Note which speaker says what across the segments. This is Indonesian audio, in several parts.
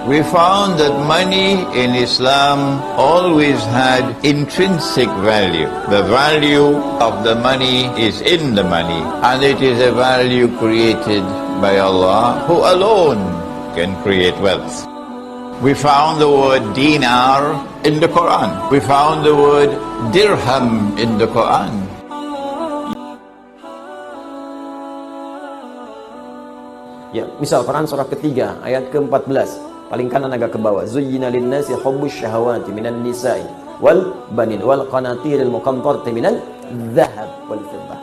Speaker 1: We found that money in Islam always had intrinsic value. The value of the money is in the money, and it is a value created by Allah, who alone can create wealth. We found the word dinar in the Quran. We found the word dirham in the Quran.
Speaker 2: Ya, misal Quran surah ketiga ayat ke-14, paling kanan agak ke bawah. Zuyyina lin-nasi hubbus syahawati minan nisa'i wal banin wal qanatiril muqantarati minal dzahab wal fiddah.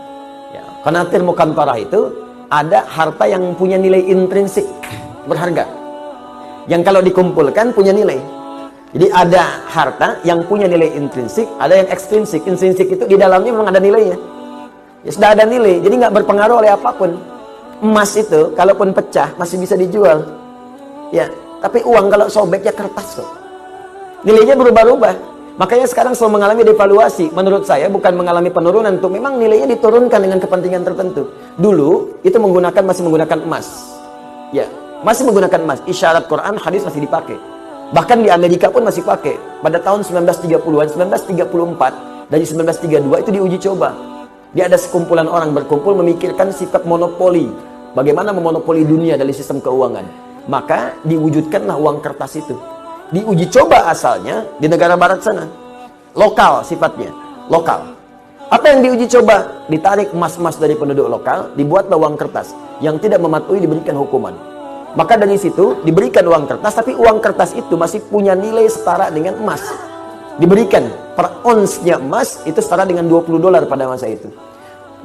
Speaker 2: Ya, qanatir muqantarah itu ada harta yang punya nilai intrinsik, berharga. Yang kalau dikumpulkan punya nilai. Jadi ada harta yang punya nilai intrinsik, ada yang ekstrinsik. Intrinsik itu di dalamnya memang ada nilainya. Ya, sudah ada nilai, jadi nggak berpengaruh oleh apapun. Emas itu kalaupun pecah masih bisa dijual, ya. Tapi uang kalau sobek ya kertas kok. Nilainya berubah-ubah. Makanya sekarang selalu mengalami devaluasi. Menurut saya bukan mengalami penurunan, tuh memang nilainya diturunkan dengan kepentingan tertentu. Dulu itu masih menggunakan emas, ya, masih menggunakan emas. Isyarat Quran, hadis masih dipakai. Bahkan di Amerika pun masih pakai. Pada tahun 1930-an, 1934 dari 1932 itu diuji coba. Dia ada sekumpulan orang berkumpul memikirkan sifat monopoli. Bagaimana memonopoli dunia dari sistem keuangan. Maka diwujudkanlah uang kertas itu. Diuji coba asalnya di negara barat sana. Lokal sifatnya. Lokal. Apa yang diuji coba? Ditarik emas-emas dari penduduk lokal. Dibuatlah uang kertas. Yang tidak mematuhi diberikan hukuman. Maka dari situ diberikan uang kertas. Tapi uang kertas itu masih punya nilai setara dengan emas. Diberikan per onsnya emas itu setara dengan $20 pada masa itu.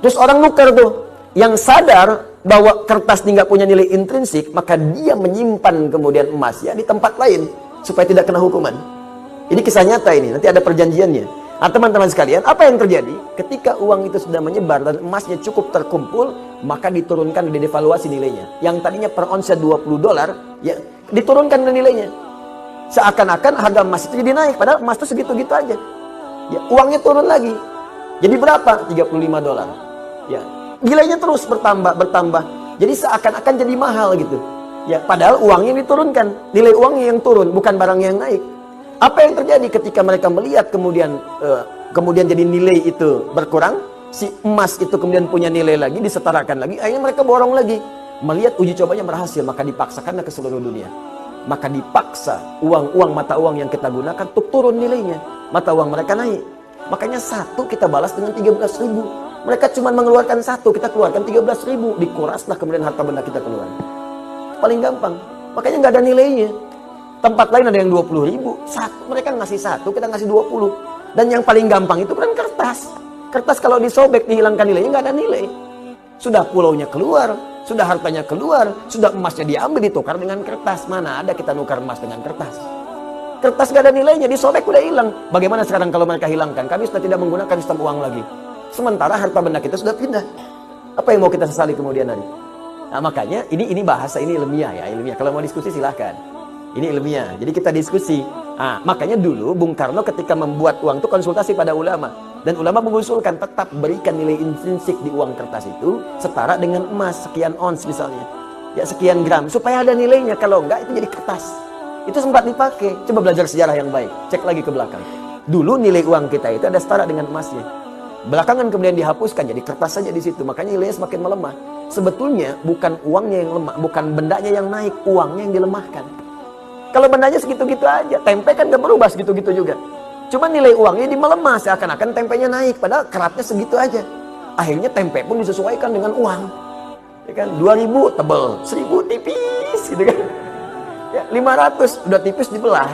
Speaker 2: Terus orang nuker tuh, yang sadar bahwa kertas ini nggak punya nilai intrinsik, maka dia menyimpan kemudian emasnya di tempat lain supaya tidak kena hukuman. Ini kisah nyata ini, nanti ada perjanjiannya. Nah, teman-teman sekalian, apa yang terjadi? Ketika uang itu sudah menyebar dan emasnya cukup terkumpul, maka diturunkan, didevaluasi nilainya. Yang tadinya per onsnya $20, ya diturunkan nilainya. Seakan-akan harga emas itu jadi naik, padahal emas itu segitu-gitu aja. Ya, uangnya turun lagi. Jadi berapa? $35. Ya, nilainya terus bertambah. Jadi seakan-akan jadi mahal gitu. Ya, padahal uangnya diturunkan, nilai uangnya yang turun, bukan barang yang naik. Apa yang terjadi ketika mereka melihat kemudian jadi nilai itu berkurang, si emas itu kemudian punya nilai lagi, disetarakan lagi, akhirnya mereka borong lagi. Melihat uji cobanya berhasil, maka dipaksakanlah ke seluruh dunia. Maka dipaksa mata uang yang kita gunakan untuk turun nilainya. Mata uang mereka naik. Makanya satu kita balas dengan 13.000. Mereka cuma mengeluarkan satu, kita keluarkan 13.000. Dikuraslah kemudian harta benda kita keluar. Paling gampang. Makanya nggak ada nilainya. Tempat lain ada yang 20.000. Mereka ngasih satu, kita ngasih 20. Dan yang paling gampang itu kan kertas. Kertas kalau disobek, dihilangkan nilainya, nggak ada nilai. Sudah pulaunya keluar, sudah hartanya keluar, sudah emasnya diambil, ditukar dengan kertas. Mana ada kita nukar emas dengan kertas? Kertas gak ada nilainya, disobek udah hilang. Bagaimana sekarang kalau mereka hilangkan? Kami sudah tidak menggunakan sistem uang lagi. Sementara harta benda kita sudah pindah. Apa yang mau kita sesali kemudian hari? Nah, makanya ini bahasa, ini ilmiah ya, ilmiah. Kalau mau diskusi silahkan. Ini ilmiah. Jadi kita diskusi. Nah, makanya dulu Bung Karno ketika membuat uang itu konsultasi pada ulama. Dan ulama mengusulkan tetap berikan nilai intrinsik di uang kertas itu setara dengan emas, sekian ons misalnya. Ya, sekian gram, supaya ada nilainya. Kalau enggak, itu jadi kertas. Itu sempat dipakai. Coba belajar sejarah yang baik. Cek lagi ke belakang. Dulu nilai uang kita itu ada setara dengan emasnya. Belakangan kemudian dihapuskan, jadi kertas saja di situ. Makanya nilainya semakin melemah. Sebetulnya bukan uangnya yang lemah, bukan bendanya yang naik, uangnya yang dilemahkan. Kalau bendanya segitu-gitu aja, tempe kan gak berubah segitu-gitu juga. Cuma nilai uangnya melemah, seakan-akan tempenya naik, padahal keratnya segitu aja. Akhirnya tempe pun disesuaikan dengan uang. Ya kan, 2.000 tebel, 1.000 tipis gitu kan. Ya, 500 udah tipis dibelah.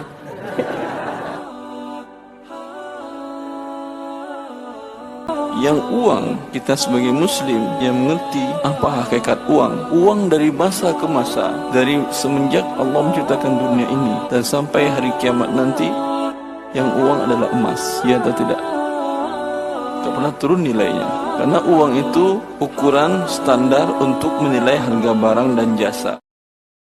Speaker 3: Yang uang, kita sebagai muslim yang mengerti apa hakikat uang. Uang dari masa ke masa, dari semenjak Allah menciptakan dunia ini dan sampai hari kiamat nanti, yang uang adalah emas, ya atau tidak? Tak pernah turun nilainya. Karena uang itu ukuran standar untuk menilai harga barang dan jasa.